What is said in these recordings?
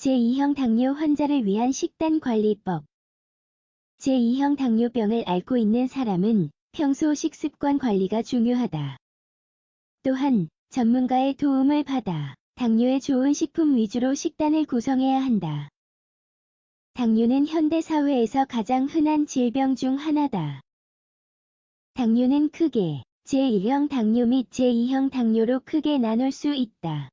제2형 당뇨 환자를 위한 식단 관리법. 제2형 당뇨병을 앓고 있는 사람은 평소 식습관 관리가 중요하다. 또한 전문가의 도움을 받아 당뇨에 좋은 식품 위주로 식단을 구성해야 한다. 당뇨는 현대 사회에서 가장 흔한 질병 중 하나다. 당뇨는 크게 제1형 당뇨 및 제2형 당뇨로 크게 나눌 수 있다.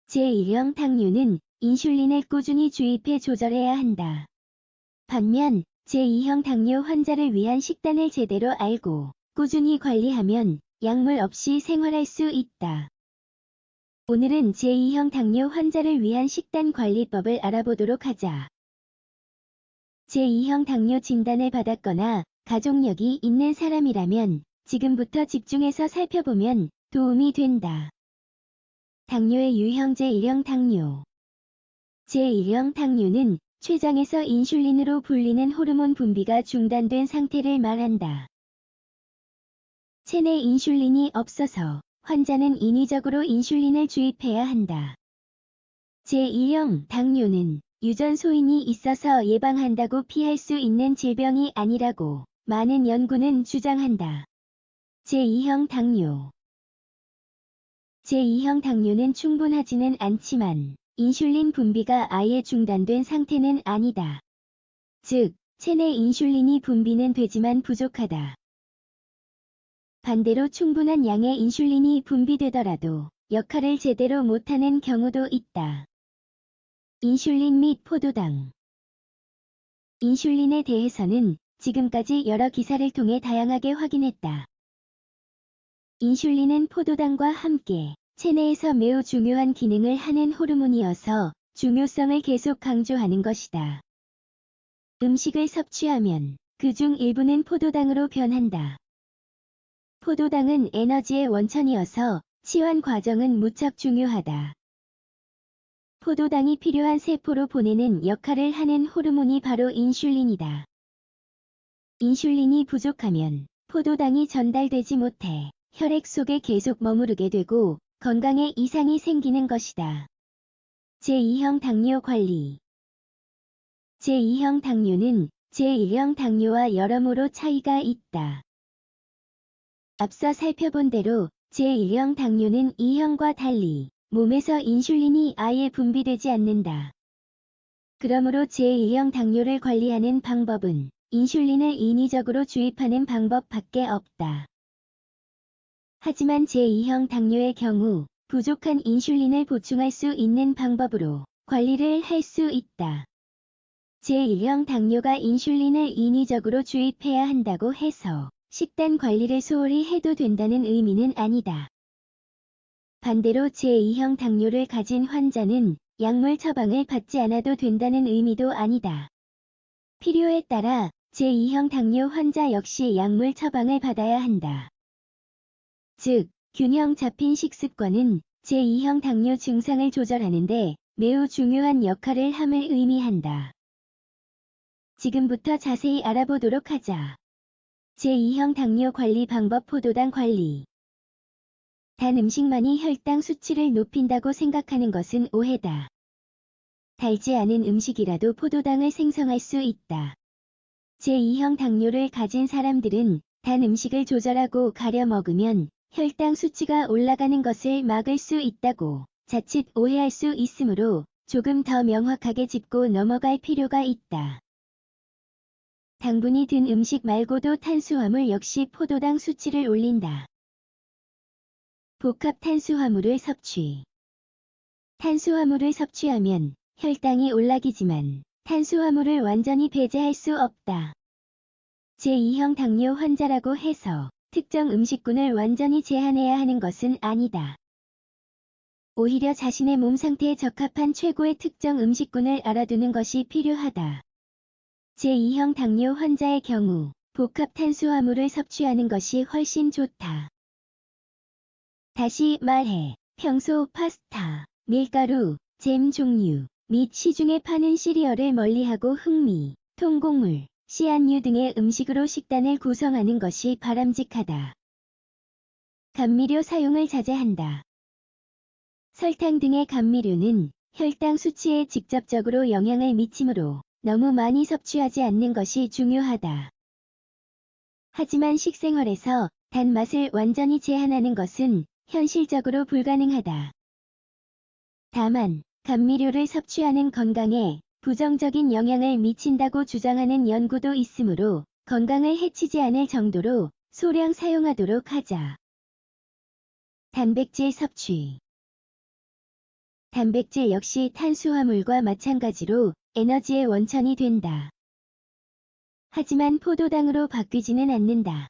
제1형 당뇨는 인슐린을 꾸준히 주입해 조절해야 한다. 반면 제2형 당뇨 환자를 위한 식단을 제대로 알고 꾸준히 관리하면 약물 없이 생활할 수 있다. 오늘은 제2형 당뇨 환자를 위한 식단 관리법을 알아보도록 하자. 제2형 당뇨 진단을 받았거나 가족력이 있는 사람이라면 지금부터 집중해서 살펴보면 도움이 된다. 당뇨의 유형 제1형 당뇨. 제1형 당뇨는 췌장에서 인슐린으로 불리는 호르몬 분비가 중단된 상태를 말한다. 체내 인슐린이 없어서 환자는 인위적으로 인슐린을 주입해야 한다. 제1형 당뇨는 유전 소인이 있어서 예방한다고 피할 수 있는 질병이 아니라고 많은 연구는 주장한다. 제2형 당뇨. 제2형 당뇨는 충분하지는 않지만 인슐린 분비가 아예 중단된 상태는 아니다. 즉, 체내 인슐린이 분비는 되지만 부족하다. 반대로 충분한 양의 인슐린이 분비되더라도 역할을 제대로 못하는 경우도 있다. 인슐린 및 포도당. 인슐린에 대해서는 지금까지 여러 기사를 통해 다양하게 확인했다. 인슐린은 포도당과 함께 체내에서 매우 중요한 기능을 하는 호르몬이어서 중요성을 계속 강조하는 것이다. 음식을 섭취하면 그중 일부는 포도당으로 변한다. 포도당은 에너지의 원천이어서 치환 과정은 무척 중요하다. 포도당이 필요한 세포로 보내는 역할을 하는 호르몬이 바로 인슐린이다. 인슐린이 부족하면 포도당이 전달되지 못해 혈액 속에 계속 머무르게 되고 건강에 이상이 생기는 것이다. 제2형 당뇨 관리. 제2형 당뇨는 제1형 당뇨와 여러모로 차이가 있다. 앞서 살펴본 대로 제1형 당뇨는 2형과 달리 몸에서 인슐린이 아예 분비되지 않는다. 그러므로 제1형 당뇨를 관리하는 방법은 인슐린을 인위적으로 주입하는 방법밖에 없다. 하지만 제2형 당뇨의 경우 부족한 인슐린을 보충할 수 있는 방법으로 관리를 할 수 있다. 제1형 당뇨가 인슐린을 인위적으로 주입해야 한다고 해서 식단 관리를 소홀히 해도 된다는 의미는 아니다. 반대로 제2형 당뇨를 가진 환자는 약물 처방을 받지 않아도 된다는 의미도 아니다. 필요에 따라 제2형 당뇨 환자 역시 약물 처방을 받아야 한다. 즉, 균형 잡힌 식습관은 제2형 당뇨 증상을 조절하는 데 매우 중요한 역할을 함을 의미한다. 지금부터 자세히 알아보도록 하자. 제2형 당뇨 관리 방법. 포도당 관리. 단 음식만이 혈당 수치를 높인다고 생각하는 것은 오해다. 달지 않은 음식이라도 포도당을 생성할 수 있다. 제2형 당뇨를 가진 사람들은 단 음식을 조절하고 가려 먹으면 혈당 수치가 올라가는 것을 막을 수 있다고 자칫 오해할 수 있으므로 조금 더 명확하게 짚고 넘어갈 필요가 있다. 당분이 든 음식 말고도 탄수화물 역시 포도당 수치를 올린다. 복합 탄수화물을 섭취. 탄수화물을 섭취하면 혈당이 올라가지만 탄수화물을 완전히 배제할 수 없다. 제2형 당뇨 환자라고 해서 특정 음식군을 완전히 제한해야 하는 것은 아니다. 오히려 자신의 몸 상태에 적합한 최고의 특정 음식군을 알아두는 것이 필요하다. 제2형 당뇨 환자의 경우 복합 탄수화물을 섭취하는 것이 훨씬 좋다. 다시 말해, 평소 파스타, 밀가루, 잼 종류 및 시중에 파는 시리얼을 멀리하고 흑미, 통곡물, 씨앗류 등의 음식으로 식단을 구성하는 것이 바람직하다. 감미료 사용을 자제한다. 설탕 등의 감미료는 혈당 수치에 직접적으로 영향을 미치므로 너무 많이 섭취하지 않는 것이 중요하다. 하지만 식생활에서 단맛을 완전히 제한하는 것은 현실적으로 불가능하다. 다만, 감미료를 섭취하는 건강에 부정적인 영향을 미친다고 주장하는 연구도 있으므로 건강을 해치지 않을 정도로 소량 사용하도록 하자. 단백질 섭취. 단백질 역시 탄수화물과 마찬가지로 에너지의 원천이 된다. 하지만 포도당으로 바뀌지는 않는다.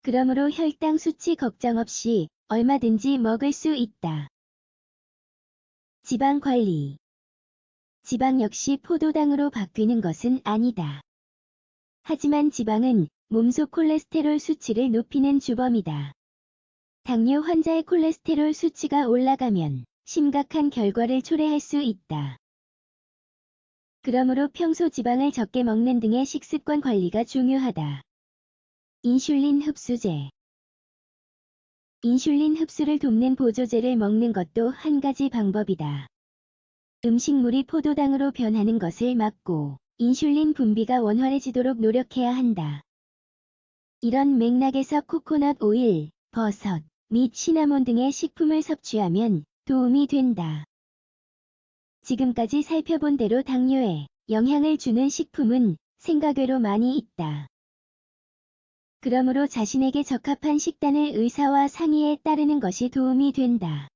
그러므로 혈당 수치 걱정 없이 얼마든지 먹을 수 있다. 지방 관리. 지방 역시 포도당으로 바뀌는 것은 아니다. 하지만 지방은 몸속 콜레스테롤 수치를 높이는 주범이다. 당뇨 환자의 콜레스테롤 수치가 올라가면 심각한 결과를 초래할 수 있다. 그러므로 평소 지방을 적게 먹는 등의 식습관 관리가 중요하다. 인슐린 흡수제. 인슐린 흡수를 돕는 보조제를 먹는 것도 한 가지 방법이다. 음식물이 포도당으로 변하는 것을 막고 인슐린 분비가 원활해지도록 노력해야 한다. 이런 맥락에서 코코넛 오일, 버섯, 및 시나몬 등의 식품을 섭취하면 도움이 된다. 지금까지 살펴본 대로 당뇨에 영향을 주는 식품은 생각외로 많이 있다. 그러므로 자신에게 적합한 식단을 의사와 상의에 따르는 것이 도움이 된다.